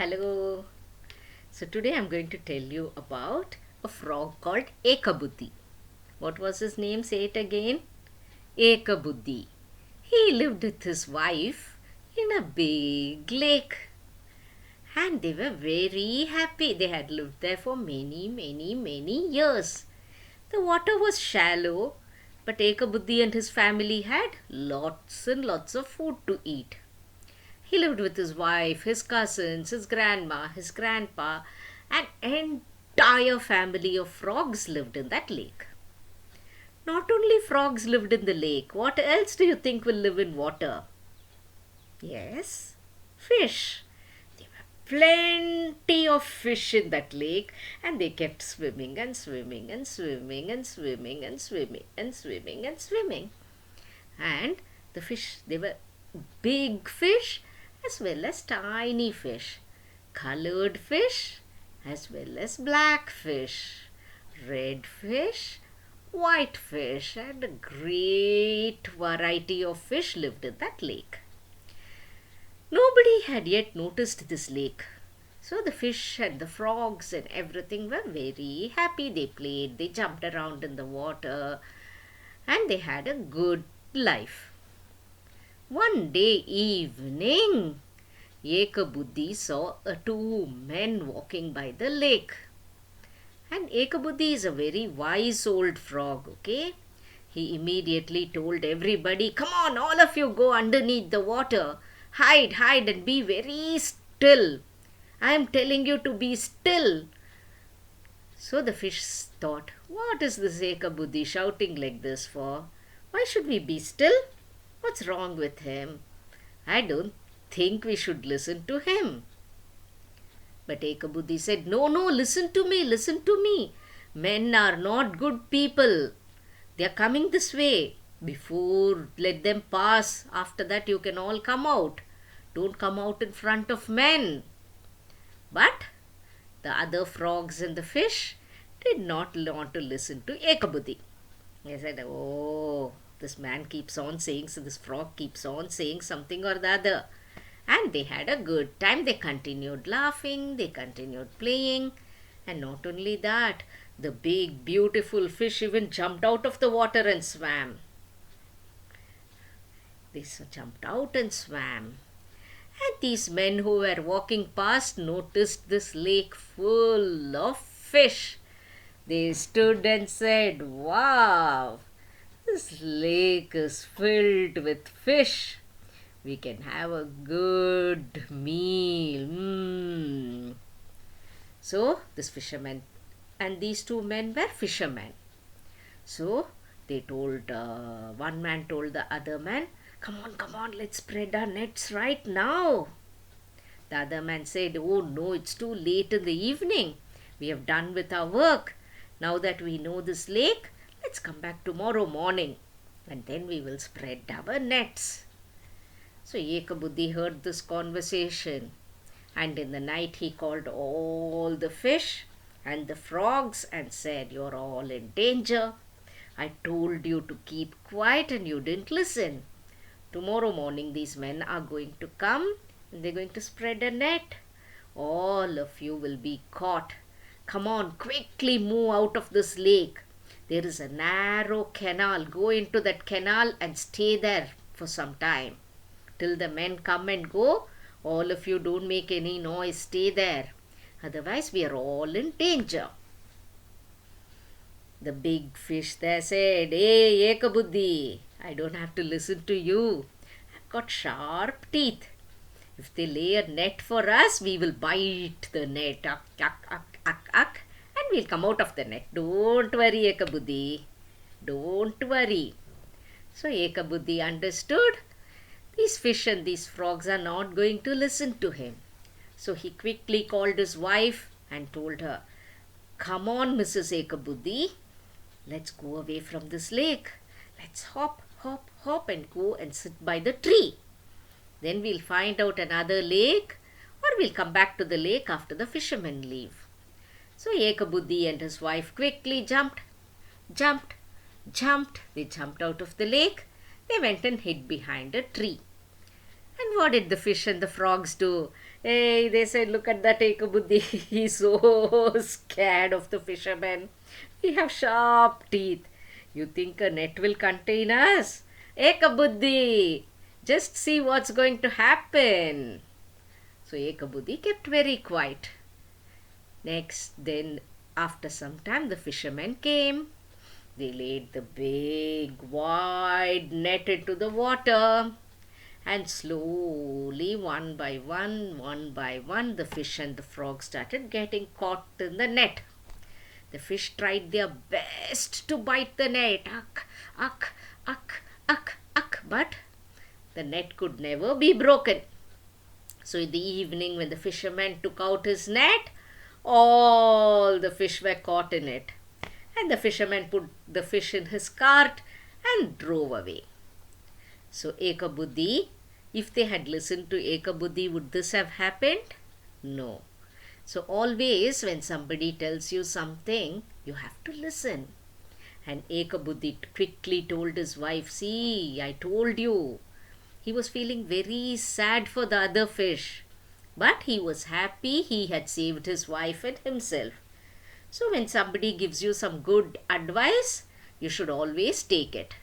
Hello. So today I'm going to tell you about a frog called Ekabuddhi. What was his name? Say it again. Ekabuddhi. He lived with his wife in a big lake. And they were very happy. They had lived there for many years. The water was shallow, but Ekabuddhi and his family had lots and lots of food to eat. He lived with his wife, his cousins, his grandma, his grandpa, an entire family of frogs lived in that lake. Not only frogs lived in the lake, what else do you think will live in water? Yes, fish. There were plenty of fish in that lake, and they kept swimming and swimming and swimming and swimming and swimming and swimming and swimming. And the fish, they were big fish as well as tiny fish, colored fish as well as black fish, red fish, white fish, and a great variety of fish lived in that lake. Nobody had yet noticed this lake. So the fish and the frogs and everything were very happy. They played, they jumped around in the water, and they had a good life. One day evening, Ekabuddhi saw two men walking by the lake. And Ekabuddhi is a very wise old frog, okay? He immediately told everybody, "Come on, all of you go underneath the water. Hide and be very still. I am telling you to be still." So the fish thought, "What is this Ekabuddhi shouting like this for? Why should we be still? What's wrong with him? I don't think we should listen to him." But Ekabuddhi said, "No, listen to me. Men are not good people. They are coming this way. Before, let them pass. After that, you can all come out. Don't come out in front of men." But the other frogs and the fish did not want to listen to Ekabuddhi. They said, "Oh, this man keeps on saying, so this frog keeps on saying something or the other." And they had a good time. They continued laughing, they continued playing. And not only that, the big, beautiful fish even jumped out of the water and swam. They jumped out and swam. And these men who were walking past noticed this lake full of fish. They stood and said, "Wow, this lake is filled with fish. We can have a good meal." So this fisherman and these two men were fishermen. So they told, one man told the other man, come on, let's spread our nets right now." The other man said, "Oh no, it's too late in the evening. We have done with our work. Now that we know this lake, let's come back tomorrow morning and then we will spread our nets." So Ekabuddhi heard this conversation, and in the night he called all the fish and the frogs and said, "You're all in danger. I told you to keep quiet and you didn't listen. Tomorrow morning these men are going to come and they're going to spread a net. All of you will be caught. Come on, quickly move out of this lake. There is a narrow canal. Go into that canal and stay there for some time. Till the men come and go, all of you don't make any noise. Stay there. Otherwise, we are all in danger." The big fish there said, "Hey, Ekabuddhi, I don't have to listen to you. I've got sharp teeth. If they lay a net for us, we will bite the net. And we'll come out of the net. Don't worry, Ekabuddhi. Don't worry." So Ekabuddhi understood these fish and these frogs are not going to listen to him. So he quickly called his wife and told her, "Come on, Mrs. Ekabuddhi. Let's go away from this lake. Let's hop and go and sit by the tree. Then we'll find out another lake, or we'll come back to the lake after the fishermen leave." So Ekabuddhi and his wife quickly jumped. They jumped out of the lake. They went and hid behind a tree. And what did the fish and the frogs do? Hey, they said, look at that Ekabuddhi. He's so scared of the fisherman. We have sharp teeth. You think a net will contain us? Ekabuddhi, just see what's going to happen. So Ekabuddhi kept very quiet. Then after some time, the fishermen came. They laid the big wide net into the water. And slowly, one by one, the fish and the frog started getting caught in the net. The fish tried their best to bite the net. Uck, uck, uck, uck, uck. But the net could never be broken. So in the evening, when the fisherman took out his net, all the fish were caught in it. And the fisherman put the fish in his cart and drove away. So Ekabuddhi, if they had listened to Ekabuddhi, would this have happened? No. So always when somebody tells you something, you have to listen. And Ekabuddhi quickly told his wife, see, I told you. He was feeling very sad for the other fish. But he was happy he had saved his wife and himself. So when somebody gives you some good advice, you should always take it.